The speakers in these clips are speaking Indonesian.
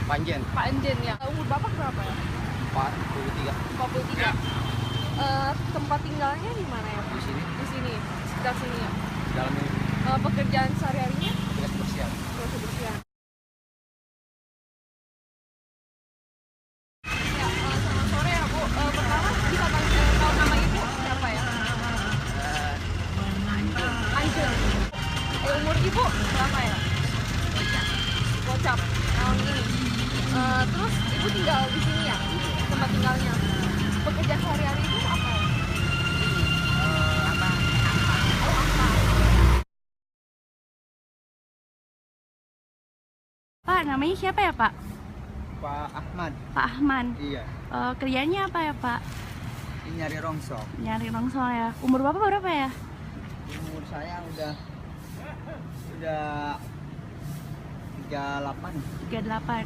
Panjen. Pak Enjen ya. Umur Bapak berapa ya? 43. 43. Tempat tinggalnya di mana ya? Di sini. Di sini, sekitar sini ya. Dalam ini. Pekerjaan sehari-harinya? Tugas kebersihan. Kebersihan. Ya, selamat sore ya Bu. Pertama bisa tahu nama Ibu siapa ya? Anjel. Umur Ibu berapa ya? Gocap. Tahun ini. Terus Ibu tinggal di sini ya? Tempat tinggalnya. Pekerjaan sehari-hari Ibu apa ya? Oh, apa? Pak, namanya siapa ya Pak? Pak Ahmad. Pak Ahmad. Iya. Kerjanya apa ya Pak? Ini nyari rongsok. Nyari rongsok ya. Umur Bapak berapa ya? Umur saya udah 38. 38.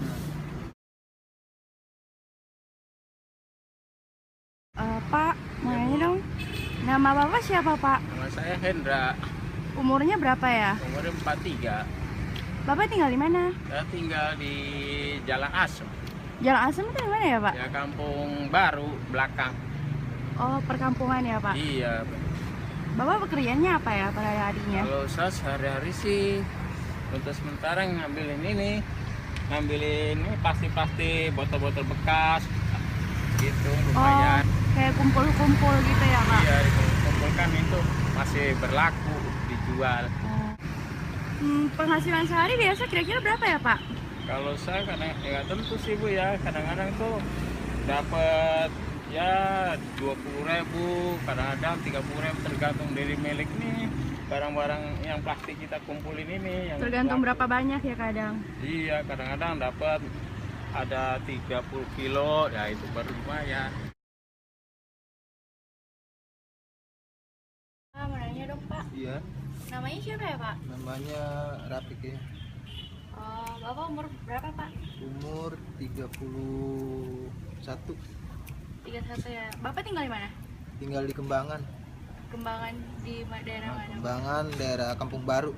Pak, mau nanya dong. Nama Bapak siapa Pak? Nama saya Hendra, Umurnya berapa ya? umur 43. Bapak tinggal di mana? Saya tinggal di Jalan Asem, Jalan Asem itu di mana ya Pak? ya Kampung Baru belakang. Oh, perkampungan ya Pak. Iya. Bapak pekerjaannya apa ya pada harinya? Kalau saya sehari-hari sih untuk sementara ngambilin ini plastik botol-botol bekas, gitu lumayan. Kayak kumpul-kumpul gitu ya Pak? Iya, dikumpulkan itu masih berlaku dijual. Penghasilan sehari biasa kira-kira berapa ya Pak? Kalau saya kadang ya tentu sih Bu ya, kadang-kadang tuh dapat ya 20.000, kadang-kadang 30.000, tergantung dari milik nih barang-barang yang plastik kita kumpulin ini yang Tergantung laku. berapa banyak ya kadang. Iya, kadang-kadang dapat ada 30 kilo, ya itu baru lumayan. Mau nanya dong Pak, Iya. namanya siapa ya Pak? Namanya Rapik ya. Bapak umur berapa Pak? Umur 31. 31 ya. Bapak tinggal di mana? Tinggal di Kembangan. Kembangan di daerah mana? Kembangan daerah Kampung Baru.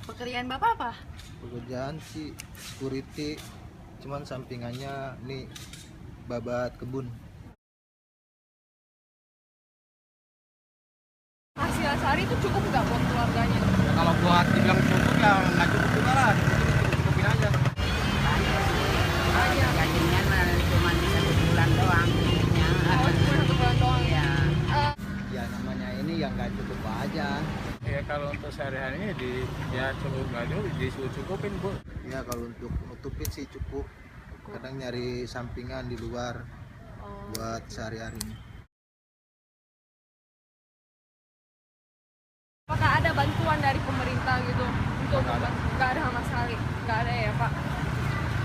Pekerjaan Bapak apa? Pekerjaan sih security. Cuman sampingannya nih babat kebun. Hasil sehari itu cukup nggak buat keluarganya? Ya, kalau buat dibilang cukup ya nggak cukup juga lah. Cukupin aja. Gajinya mah cuma bisa sebulan doang. Oh, cuma 1 bulan doang ya? Ya namanya ini yang nggak cukup aja. Ya kalau untuk sehari-hari ya cukup nggak dulu dicukupin Bu. Ya kalau untuk nutupin sih cukup. Kadang nyari sampingan di luar buat sehari-hari. Apakah ada bantuan dari pemerintah gitu untuk nggak ada sama sekali? Nggak ada ya Pak?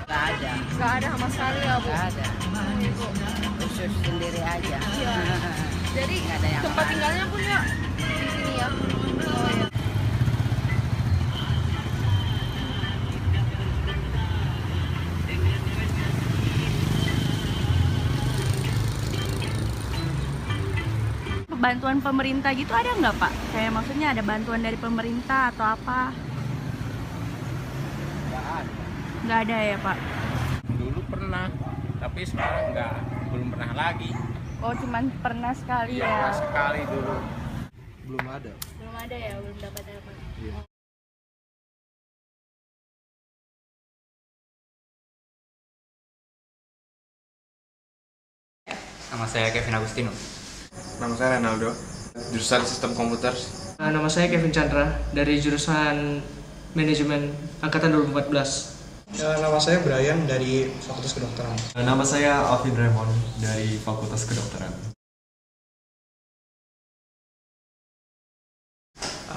Nggak ada, Nggak ada sama sekali ya Bu? nggak ada. Ibu. Khusus sendiri aja. Iya. Jadi Nggak ada yang tempat lain. tinggalnya pun ya di sini ya? Oh ya. Bantuan pemerintah gitu ada nggak Pak? Kayak maksudnya ada bantuan dari pemerintah atau apa? Nggak ada. Nggak ada ya Pak? Dulu pernah, tapi sekarang belum pernah lagi. Oh, cuman pernah sekali Iya, ya? sekali dulu. Belum ada. Belum ada ya, belum dapat. Iya. Nama saya Kevin Agustino. Nama saya Renaldo, jurusan Sistem Komputer. Nama saya Kevin Chandra dari jurusan Manajemen Angkatan 2014. Nama saya Brian dari Fakultas Kedokteran. Nama saya Alvin Raymond dari Fakultas Kedokteran.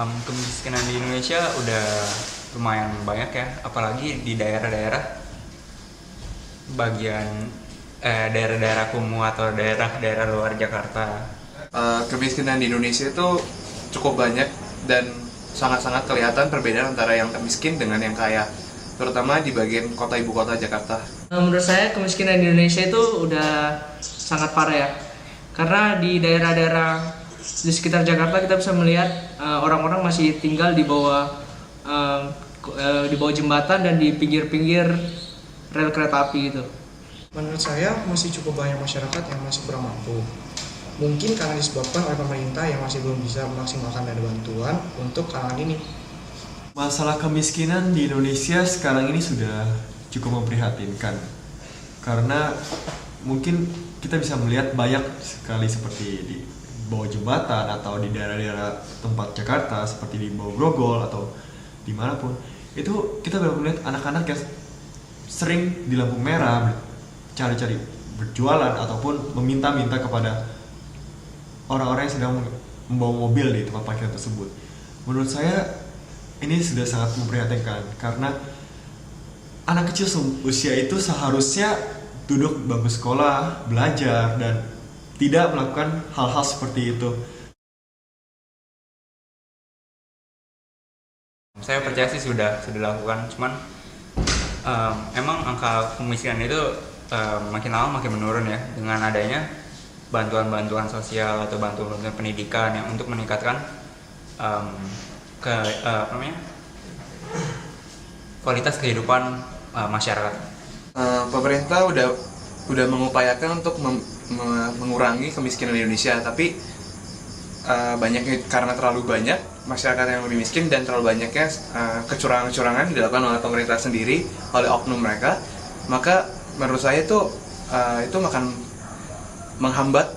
Kemiskinan di Indonesia udah lumayan banyak ya, apalagi di daerah-daerah daerah-daerah kumuh atau daerah-daerah luar Jakarta. Kemiskinan di Indonesia itu cukup banyak dan sangat-sangat kelihatan perbedaan antara yang miskin dengan yang kaya, terutama di bagian kota ibu kota Jakarta. Menurut saya kemiskinan di Indonesia itu udah sangat parah ya, karena di daerah-daerah di sekitar Jakarta kita bisa melihat orang-orang masih tinggal di bawah jembatan dan di pinggir-pinggir rel kereta api gitu. Menurut saya masih cukup banyak masyarakat yang masih kurang mampu. Mungkin karena disebabkan oleh pemerintah yang masih belum bisa memaksimalkan dana bantuan untuk kalangan ini. Masalah kemiskinan di Indonesia sekarang ini sudah cukup memprihatinkan. Karena mungkin kita bisa melihat banyak sekali seperti di bawah jembatan atau di daerah-daerah tempat Jakarta seperti di bawah Grogol atau dimanapun, itu kita bisa melihat anak-anak yang sering di lampu merah cari-cari berjualan ataupun meminta-minta kepada orang-orang yang sedang membawa mobil di tempat parkir tersebut. Menurut saya ini sudah sangat memprihatinkan karena anak kecil usia itu seharusnya duduk bangku sekolah, belajar, dan tidak melakukan hal-hal seperti itu. Saya percaya sih sudah dilakukan, cuman emang angka kemiskinan itu makin lama makin menurun ya, dengan adanya bantuan-bantuan sosial atau bantuan pendidikan yang untuk meningkatkan kualitas kehidupan masyarakat. Pemerintah udah mengupayakan untuk mengurangi kemiskinan di Indonesia, tapi banyaknya karena terlalu banyak masyarakat yang lebih miskin dan terlalu banyaknya kecurangan-kecurangan dilakukan oleh pemerintah sendiri, oleh oknum mereka, maka menurut saya itu akan menghambat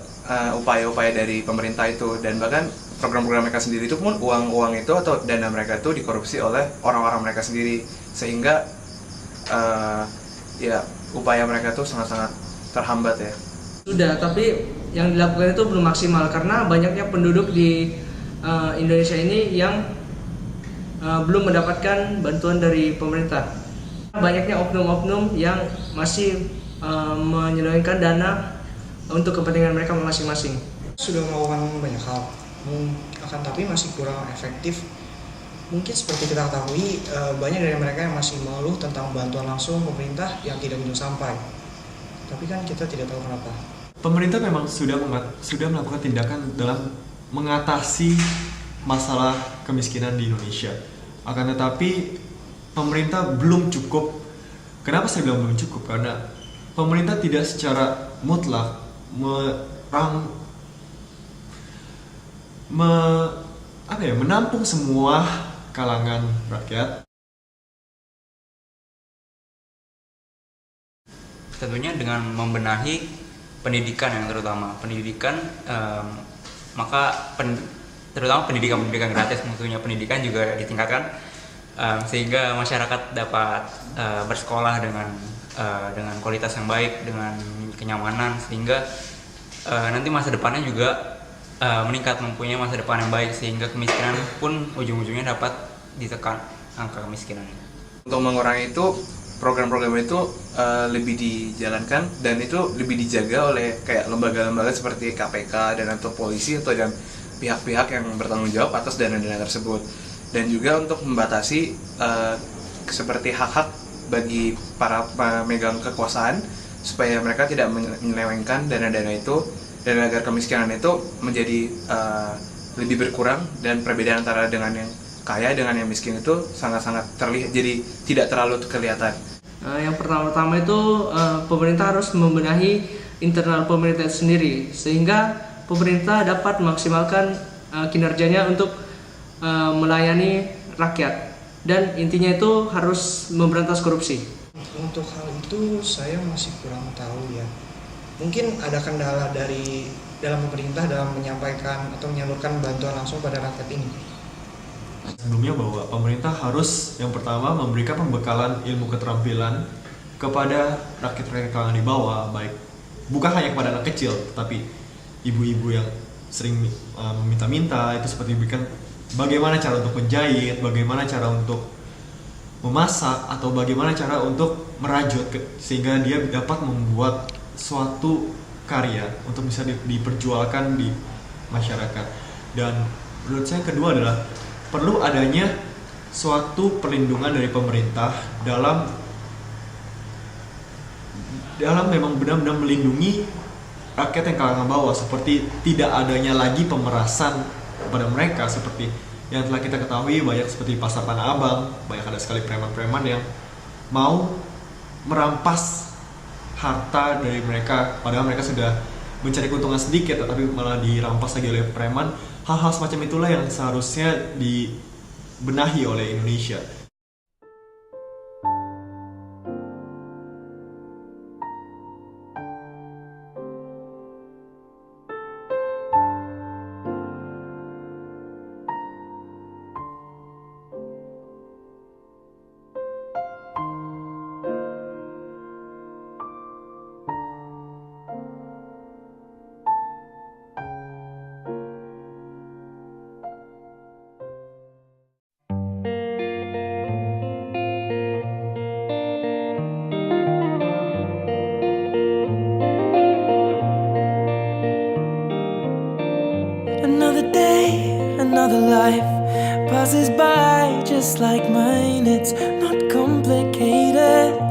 upaya-upaya dari pemerintah itu, dan bahkan program-program mereka sendiri itu pun uang itu atau dana mereka itu dikorupsi oleh orang-orang mereka sendiri, sehingga ya upaya mereka itu sangat-sangat terhambat ya. Sudah, tapi yang dilakukan itu belum maksimal karena banyaknya penduduk di Indonesia ini yang belum mendapatkan bantuan dari pemerintah. Banyaknya oknum-oknum yang masih menyelewengkan dana untuk kepentingan mereka masing-masing. Sudah melakukan banyak hal, akan tapi masih kurang efektif. Mungkin seperti kita ketahui, banyak dari mereka yang masih mengeluh tentang bantuan langsung pemerintah yang tidak kunjung sampai. Tapi kan kita tidak tahu kenapa. Pemerintah memang sudah melakukan tindakan dalam mengatasi masalah kemiskinan di Indonesia. Akan tetapi pemerintah belum cukup. Kenapa saya bilang belum cukup? Karena pemerintah tidak secara mutlak menampung semua kalangan rakyat. Tentunya dengan membenahi pendidikan yang terutama terutama pendidikan gratis, tentunya pendidikan juga ditingkatkan sehingga masyarakat dapat bersekolah dengan kualitas yang baik, dengan kenyamanan, sehingga nanti masa depannya juga meningkat, mempunyai masa depan yang baik, sehingga kemiskinan pun ujung-ujungnya dapat ditekan angka kemiskinan. Untuk mengurangi itu, program-program itu lebih dijalankan dan itu lebih dijaga oleh kayak lembaga-lembaga seperti KPK dan atau polisi atau dan pihak-pihak yang bertanggung jawab atas dana-dana tersebut, dan juga untuk membatasi seperti hak-hak bagi para pemegang kekuasaan supaya mereka tidak menyelewengkan dana-dana itu, dan agar kemiskinan itu menjadi lebih berkurang dan perbedaan antara dengan yang kaya dengan yang miskin itu sangat-sangat terlihat, jadi tidak terlalu kelihatan. Yang pertama-tama itu pemerintah harus membenahi internal pemerintah sendiri sehingga pemerintah dapat memaksimalkan kinerjanya untuk melayani rakyat, dan intinya itu harus memberantas korupsi. Untuk hal itu saya masih kurang tahu ya. Mungkin ada kendala dari dalam pemerintah dalam menyampaikan atau menyalurkan bantuan langsung pada rakyat ini. Sebelumnya bahwa pemerintah harus yang pertama memberikan pembekalan ilmu keterampilan kepada rakyat-rakyat kalangan di bawah, baik bukan hanya kepada anak kecil, tetapi ibu-ibu yang sering meminta-minta, itu seperti diberikan bagaimana cara untuk menjahit, bagaimana cara untuk memasak, atau bagaimana cara untuk merajut sehingga dia dapat membuat suatu karya untuk bisa diperjualkan di masyarakat. Dan menurut saya kedua adalah perlu adanya suatu perlindungan dari pemerintah dalam memang benar-benar melindungi rakyat yang kalangan bawah, seperti tidak adanya lagi pemerasan kepada mereka seperti yang telah kita ketahui banyak seperti pasar Tanah Abang, banyak ada sekali preman-preman yang mau merampas harta dari mereka, padahal mereka sudah mencari keuntungan sedikit tetapi malah dirampas lagi oleh preman. Hal-hal semacam itulah yang seharusnya dibenahi oleh Indonesia. Another day, another life passes by just like mine. It's not complicated.